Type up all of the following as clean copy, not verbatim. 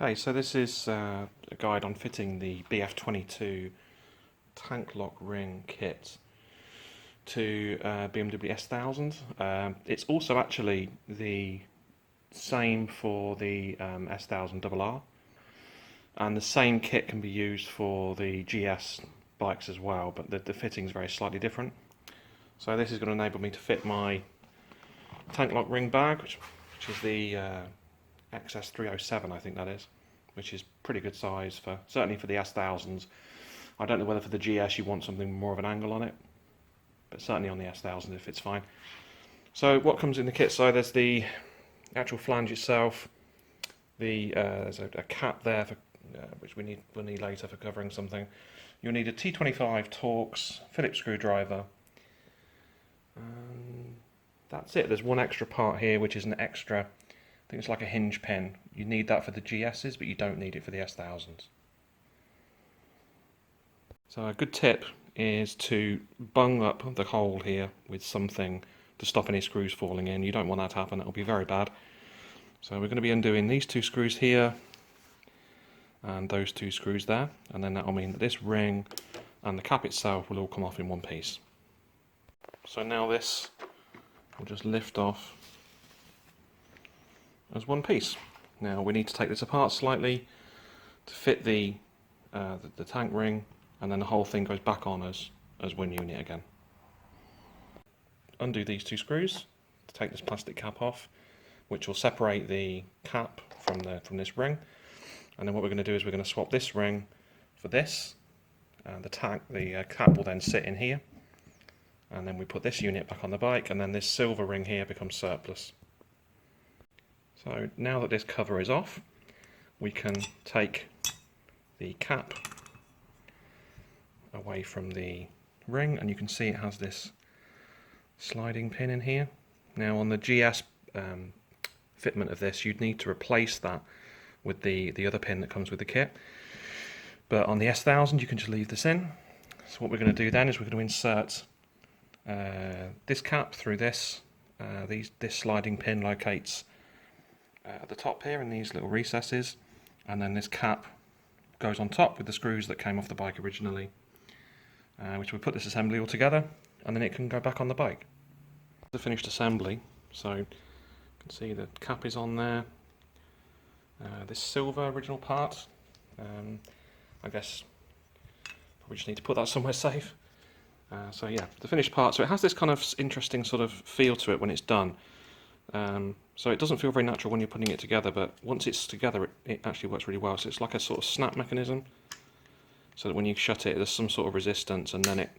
Okay, so this is a guide on fitting the BF22 tank lock ring kit to BMW S1000. It's also actually the same for the S1000R, and the same kit can be used for the GS bikes as well, but the fitting is very slightly different. So this is going to enable me to fit my tank lock ring bag, which is the XS307, I think that is, which is pretty good size for certainly for the S1000s. I don't know whether for the GS you want something more of an angle on it, but certainly on the S1000 it fits fine. So what comes in the kit? So there's the actual flange itself. There's a cap there for which we'll need later for covering something. You'll need a T25 Torx Phillips screwdriver. That's it. There's one extra part here, which is an extra, I think it's like a hinge pin. You need that for the GSs, but you don't need it for the S1000s. So a good tip is to bung up the hole here with something to stop any screws falling in. You don't want that to happen, that'll be very bad. So we're going to be undoing these two screws here and those two screws there, and then that'll mean that this ring and the cap itself will all come off in one piece. So now this will just lift off as one piece. Now we need to take this apart slightly to fit the tank ring, and then the whole thing goes back on as one unit again. Undo these two screws to take this plastic cap off, which will separate the cap from this ring. And then what we're going to do is we're going to swap this ring for this, and the cap will then sit in here. And then we put this unit back on the bike, and then this silver ring here becomes surplus. So now that this cover is off, we can take the cap away from the ring, and you can see it has this sliding pin in here. Now on the GS fitment of this, you'd need to replace that with the other pin that comes with the kit. But on the S1000 you can just leave this in. So what we're going to do then is we're going to insert this cap through this. This sliding pin locates at the top here in these little recesses, and then this cap goes on top with the screws that came off the bike originally, which we put this assembly all together, and then it can go back on the bike. The finished assembly, so you can see the cap is on there. This silver original part, I guess probably just need to put that somewhere safe. So yeah, the finished part, so it has this kind of interesting sort of feel to it when it's done. So it doesn't feel very natural when you're putting it together, but once it's together it actually works really well. So it's like a sort of snap mechanism, so that when you shut it there's some sort of resistance, and then it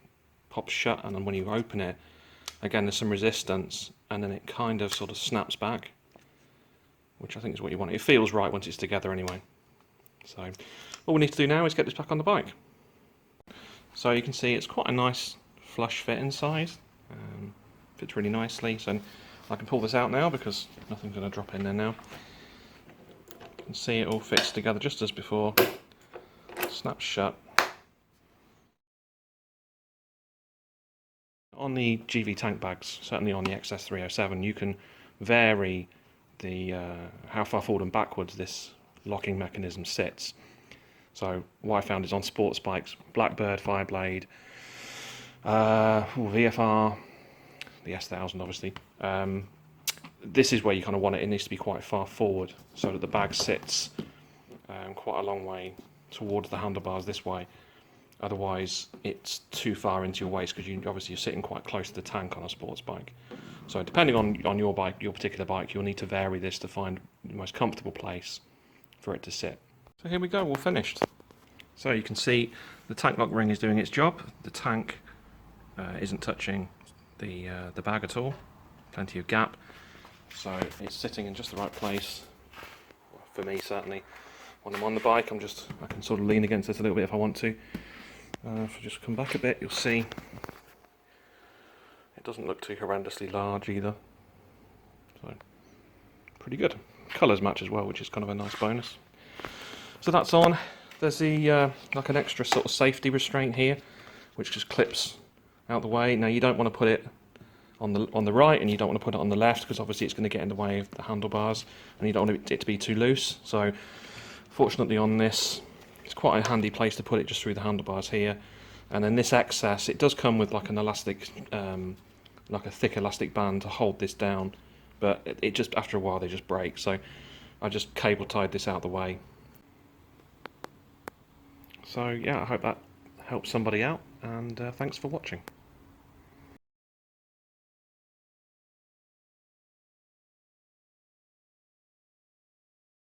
pops shut, and then when you open it again there's some resistance, and then it kind of sort of snaps back, which I think is what you want. It feels right once it's together anyway. So all we need to do now is get this back on the bike. So you can see it's quite a nice flush fit inside, fits really nicely. So I can pull this out now because nothing's going to drop in there now. You can see it all fits together just as before, snaps shut. On the Givi tank bags, certainly on the XS307, you can vary the how far forward and backwards this locking mechanism sits. So what I found is on sports bikes, Blackbird, Fireblade, VFR, the S1000 obviously, this is where you kind of want it. It needs to be quite far forward so that the bag sits quite a long way towards the handlebars this way. Otherwise it's too far into your waist, because obviously you're sitting quite close to the tank on a sports bike. So depending on your bike, your particular bike, you'll need to vary this to find the most comfortable place for it to sit. So here we go, all finished. So you can see the tank lock ring is doing its job. The tank isn't touching the bag at all. Plenty of gap. So it's sitting in just the right place, for me certainly. When I'm on the bike, I can sort of lean against this a little bit if I want to. If I just come back a bit, you'll see it doesn't look too horrendously large either. So pretty good. Colours match as well, which is kind of a nice bonus. So that's on. There's the like an extra sort of safety restraint here, which just clips out the way. Now you don't want to put it on the right, and you don't want to put it on the left, because obviously it's going to get in the way of the handlebars, and you don't want it to be too loose. So Fortunately on this, it's quite a handy place to put it, just through the handlebars here. And then this excess, it does come with like an elastic, like a thick elastic band to hold this down, but it just, after a while they just break, so I just cable tied this out the way. So yeah, I hope that helps somebody out, and thanks for watching.